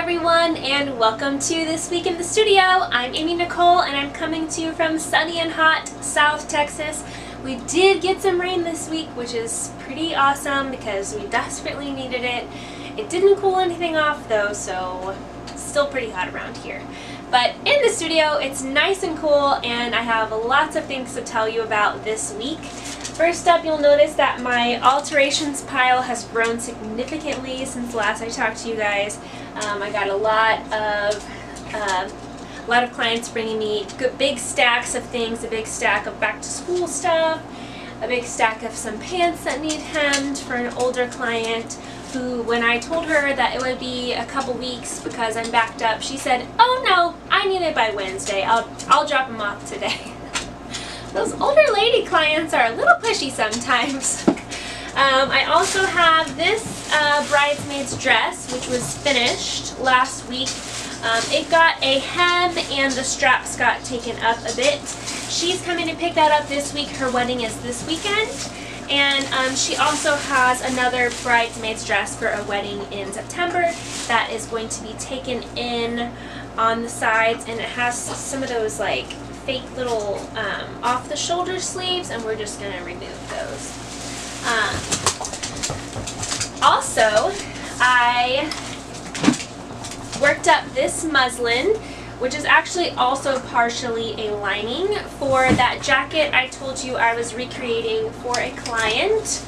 everyone, and welcome to This Week in the Studio. I'm Amy Nicole, and I'm coming to you from sunny and hot South Texas. We did get some rain this week, which is pretty awesome because we desperately needed it. It didn't cool anything off though, so it's still pretty hot around here. But in the studio, it's nice and cool, and I have lots of things to tell you about this week. First up, you'll notice that my alterations pile has grown significantly since last I talked to you guys. I got a lot of clients bringing me big stacks of things, a big stack of back to school stuff, a big stack of some pants that need hemmed for an older client who, when I told her that it would be a couple weeks because I'm backed up, she said, "Oh no, I need it by Wednesday. I'll drop them off today." Those older lady clients are a little pushy sometimes. I also have this bridesmaid's dress, which was finished last week. It got a hem and the straps got taken up a bit. She's coming to pick that up this week. Her wedding is this weekend. And she also has another bridesmaid's dress for a wedding in September that is going to be taken in on the sides, and it has some of those like fake little off the shoulder sleeves, and we're just going to remove those. Also, I worked up this muslin, which is actually also partially a lining for that jacket I told you I was recreating for a client.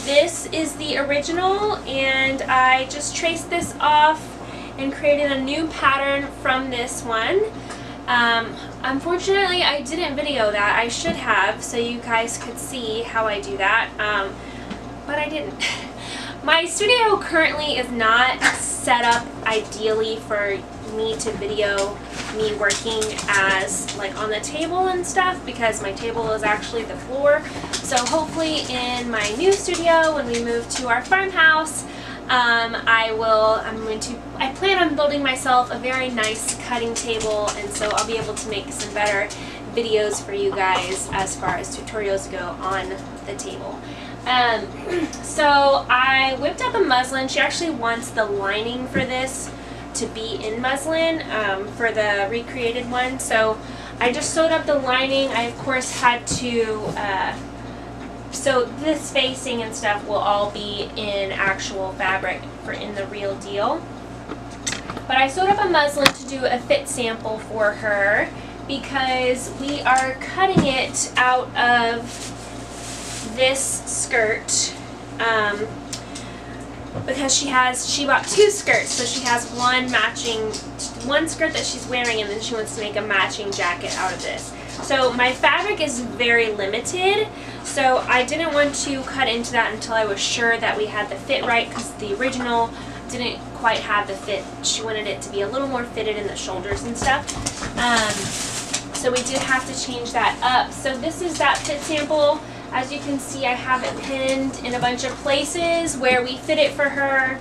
This is the original, and I just traced this off and created a new pattern from this one. Unfortunately, I didn't video that. I should have, so you guys could see how I do that, but I didn't. My studio currently is not set up ideally for me to video me working as like on the table and stuff, because my table is actually the floor. So hopefully in my new studio, when we move to our farmhouse, I plan on building myself a very nice cutting table, and so I'll be able to make some better videos for you guys as far as tutorials go on the table. So I whipped up a muslin. She actually wants the lining for this to be in muslin for the recreated one, so I just sewed up the lining. I of course had to so this facing and stuff will all be in actual fabric for in the real deal. But I sewed up a muslin to do a fit sample for her because we are cutting it out of this skirt because she bought two skirts, so she has one skirt that she's wearing, and then she wants to make a matching jacket out of this. So my fabric is very limited, so I didn't want to cut into that until I was sure that we had the fit right, because the original didn't quite have the fit. She wanted it to be a little more fitted in the shoulders and stuff. So we did have to change that up. So this is that fit sample. As you can see, I have it pinned in a bunch of places where we fit it for her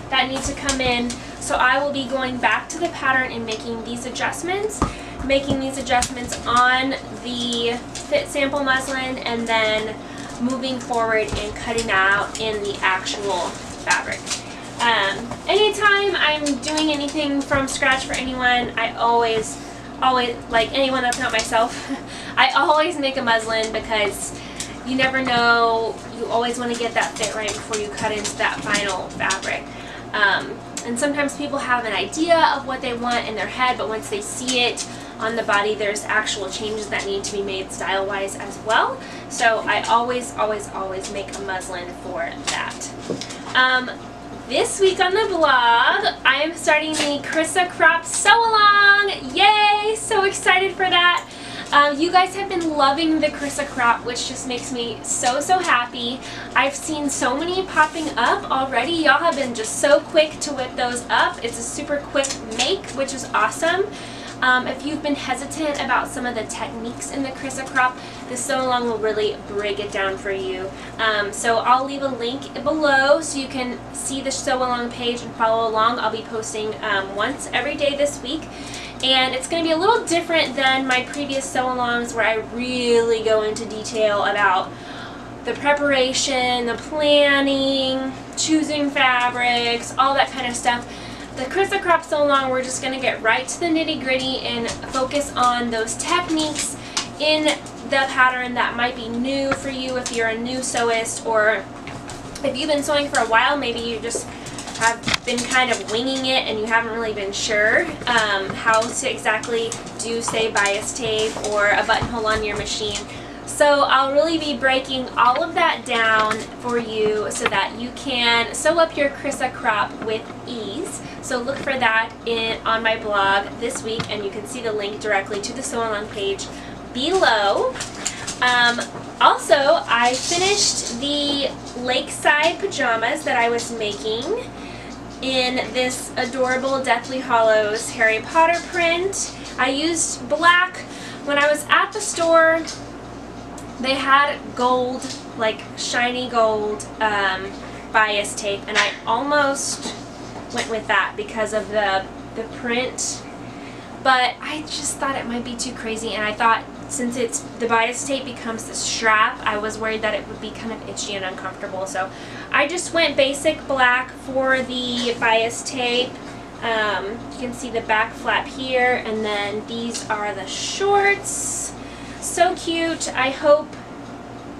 that need to come in. So I will be going back to the pattern and making these adjustments on the fit sample muslin, and then moving forward and cutting out in the actual fabric. Anytime I'm doing anything from scratch for anyone, I always, like anyone that's not myself, I always make a muslin, because you never know, you always want to get that fit right before you cut into that final fabric. And sometimes people have an idea of what they want in their head, but once they see it on the body, there's actual changes that need to be made style-wise as well. So I always make a muslin for that. This week on the vlog, I am starting the Carissa Crop sew-along. Yay! So excited for that. You guys have been loving the Carissa Crop, which just makes me so happy. I've seen so many popping up already. Y'all have been just so quick to whip those up. It's a super quick make, which is awesome. If you've been hesitant about some of the techniques in the Carissa Crop, the sew-along will really break it down for you. So I'll leave a link below so you can see the sew-along page and follow along. I'll be posting once every day this week. And it's going to be a little different than my previous sew-alongs, where I really go into detail about the preparation, the planning, choosing fabrics, all that kind of stuff. The Krista Crop Sew Along, we're just going to get right to the nitty gritty and focus on those techniques in the pattern that might be new for you if you're a new sewist, or if you've been sewing for a while, maybe you just have been kind of winging it and you haven't really been sure how to exactly do, say, bias tape or a buttonhole on your machine. So I'll really be breaking all of that down for you so that you can sew up your Krista Crop with ease. So look for that on my blog this week, and you can see the link directly to the Sew Along page below. Also, I finished the lakeside pajamas that I was making in this adorable Deathly Hallows Harry Potter print. I used black. When I was at the store, they had gold, like shiny gold bias tape, and I almost went with that because of the print, but I just thought it might be too crazy, and I thought since the bias tape becomes this strap, I was worried that it would be kind of itchy and uncomfortable, so I just went basic black for the bias tape. You can see the back flap here, and then these are the shorts. So cute. I hope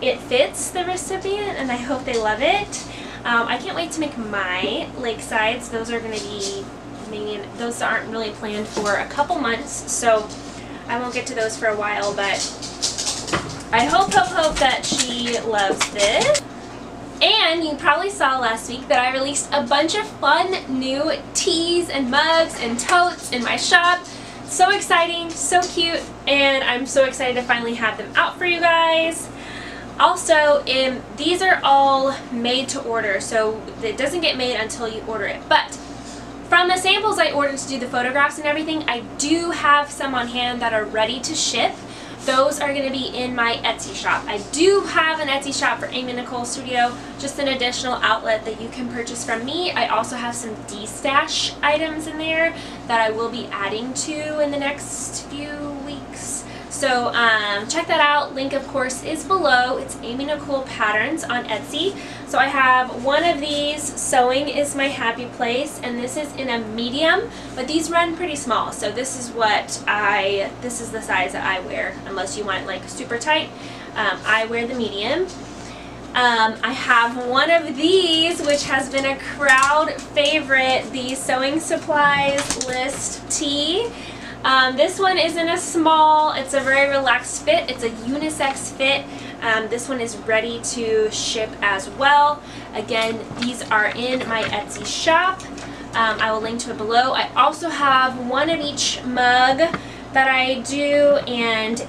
it fits the recipient, and I hope they love it. I can't wait to make my lakesides. Those are going to be, those aren't really planned for a couple months, so I won't get to those for a while, but I hope that she loves this. And you probably saw last week that I released a bunch of fun new tees and mugs and totes in my shop. So exciting, so cute, and I'm so excited to finally have them out for you guys. Also, these are all made to order, so it doesn't get made until you order it. But from the samples I ordered to do the photographs and everything, I do have some on hand that are ready to ship. Those are going to be in my Etsy shop. I do have an Etsy shop for Amy Nicole Studio, just an additional outlet that you can purchase from me. I also have some D-stash items in there that I will be adding to in the next few weeks. So check that out. Link, of course, is below. It's Amy Nicole Patterns on Etsy. So I have one of these, Sewing is My Happy Place, and this is in a medium, but these run pretty small. So this is the size that I wear, unless you want it like super tight. I wear the medium. I have one of these, which has been a crowd favorite, the Sewing Supplies List tee. This one is in a small. It's a very relaxed fit. It's a unisex fit. This one is ready to ship as well. Again, these are in my Etsy shop. I will link to it below. I also have one of each mug that I do, and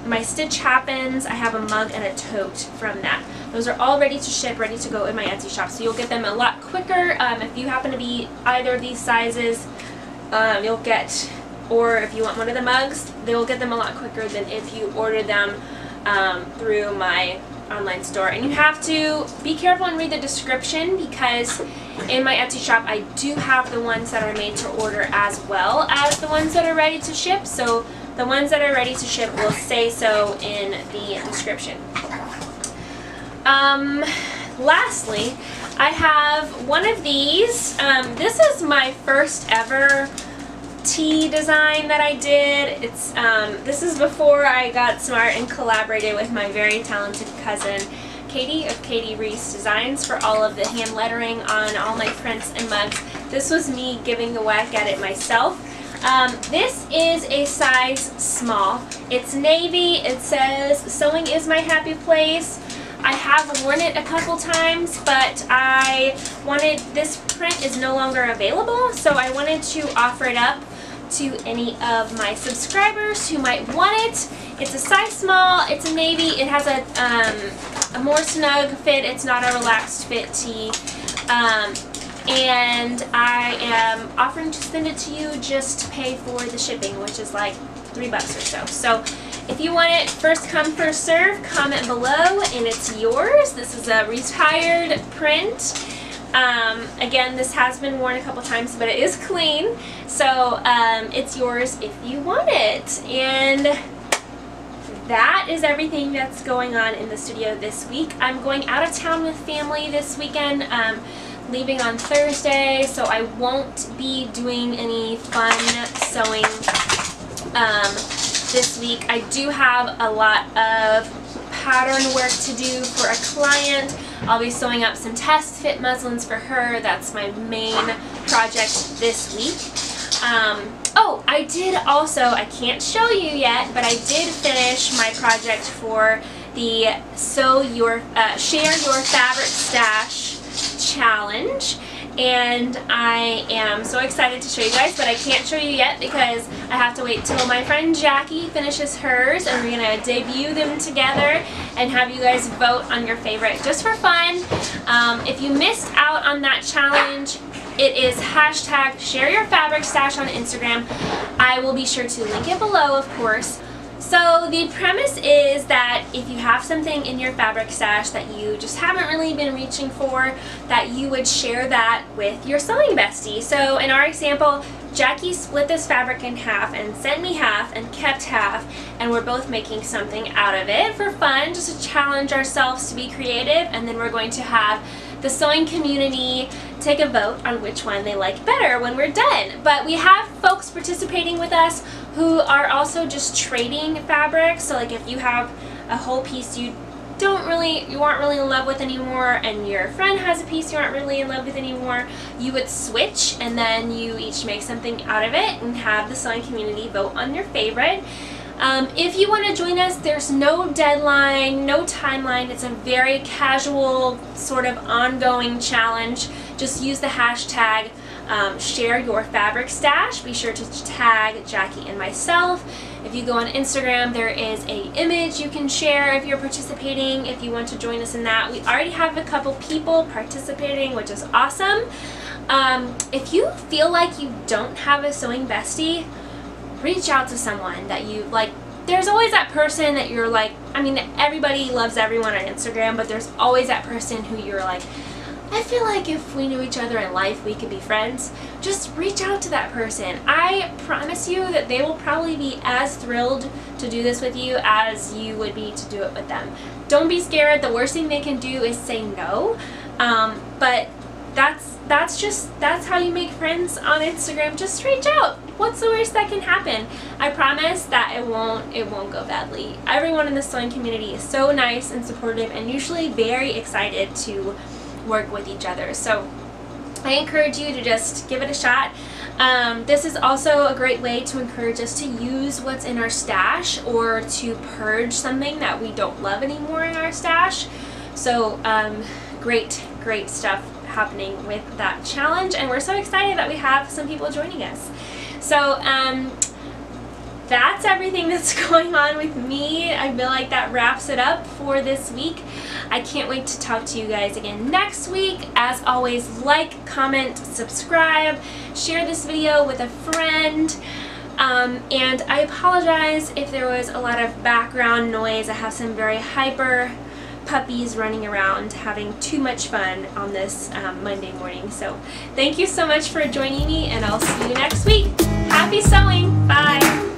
my Stitch Happens. I have a mug and a tote from that. Those are all ready to ship, ready to go in my Etsy shop. So you'll get them a lot quicker. If you happen to be either of these sizes, you'll get, or if you want one of the mugs, they will get them a lot quicker than if you order them through my online store. And you have to be careful and read the description, because in my Etsy shop I do have the ones that are made to order as well as the ones that are ready to ship. So the ones that are ready to ship will say so in the description. Lastly, I have one of these. This is my first ever tee design that I did. This is before I got smart and collaborated with my very talented cousin Katie of Katie Reese Designs for all of the hand lettering on all my prints and mugs. This was me giving a whack at it myself. This is a size small. It's navy. It says Sewing is My Happy Place. I have worn it a couple times, but this print is no longer available, so I wanted to offer it up to any of my subscribers who might want it. It's a size small, it's a navy, it has a more snug fit, it's not a relaxed fit tee, and I am offering to send it to you just to pay for the shipping, which is like $3 or so. So if you want it, first come, first serve, comment below and it's yours. This is a retired print. Again, this has been worn a couple times, but it is clean, so it's yours if you want it. And that is everything that's going on in the studio this week. I'm going out of town with family this weekend, leaving on Thursday, so I won't be doing any fun sewing this week. I do have a lot of pattern work to do for a client. I'll be sewing up some test fit muslins for her. That's my main project this week. Oh, I did also, I can't show you yet, but I did finish my project for the Share Your Fabric Stash Challenge. And I am so excited to show you guys, but I can't show you yet because I have to wait till my friend Jackie finishes hers, and we're going to debut them together and have you guys vote on your favorite just for fun. If you missed out on that challenge, it is hashtag Share Your Fabric Stash on Instagram. I will be sure to link it below, of course. So the premise is that if you have something in your fabric stash that you just haven't really been reaching for, that you would share that with your sewing bestie. So in our example, Jackie split this fabric in half and sent me half and kept half, and we're both making something out of it for fun, just to challenge ourselves to be creative. And then we're going to have the sewing community take a vote on which one they like better when we're done. But we have folks participating with us who are also just trading fabric. So like if you have a whole piece you aren't really in love with anymore, and your friend has a piece you aren't really in love with anymore, you would switch, and then you each make something out of it and have the sewing community vote on your favorite. If you want to join us, there's no deadline, no timeline. It's a very casual, sort of ongoing challenge. Just use the hashtag Share Your Fabric Stash. Be sure to tag Jackie and myself. If you go on Instagram, there is an image you can share if you're participating, if you want to join us in that. We already have a couple people participating, which is awesome. If you feel like you don't have a sewing bestie, reach out to someone that you like. There's always that person that you're like, I mean, everybody loves everyone on Instagram, but there's always that person who you're like, I feel like if we knew each other in life, we could be friends. Just reach out to that person. I promise you that they will probably be as thrilled to do this with you as you would be to do it with them. Don't be scared. The worst thing they can do is say no. But that's how you make friends on Instagram. Just reach out. What's the worst that can happen? I promise that it won't go badly. Everyone in the sewing community is so nice and supportive, and usually very excited to work with each other. So I encourage you to just give it a shot. This is also a great way to encourage us to use what's in our stash, or to purge something that we don't love anymore in our stash. So great stuff happening with that challenge, and we're so excited that we have some people joining us. So that's everything that's going on with me. I feel like that wraps it up for this week. I can't wait to talk to you guys again next week. As always, like, comment, subscribe, share this video with a friend. And I apologize if there was a lot of background noise. I have some very hyper puppies running around having too much fun on this Monday morning. So thank you so much for joining me, and I'll see you next week. Happy sewing! Bye!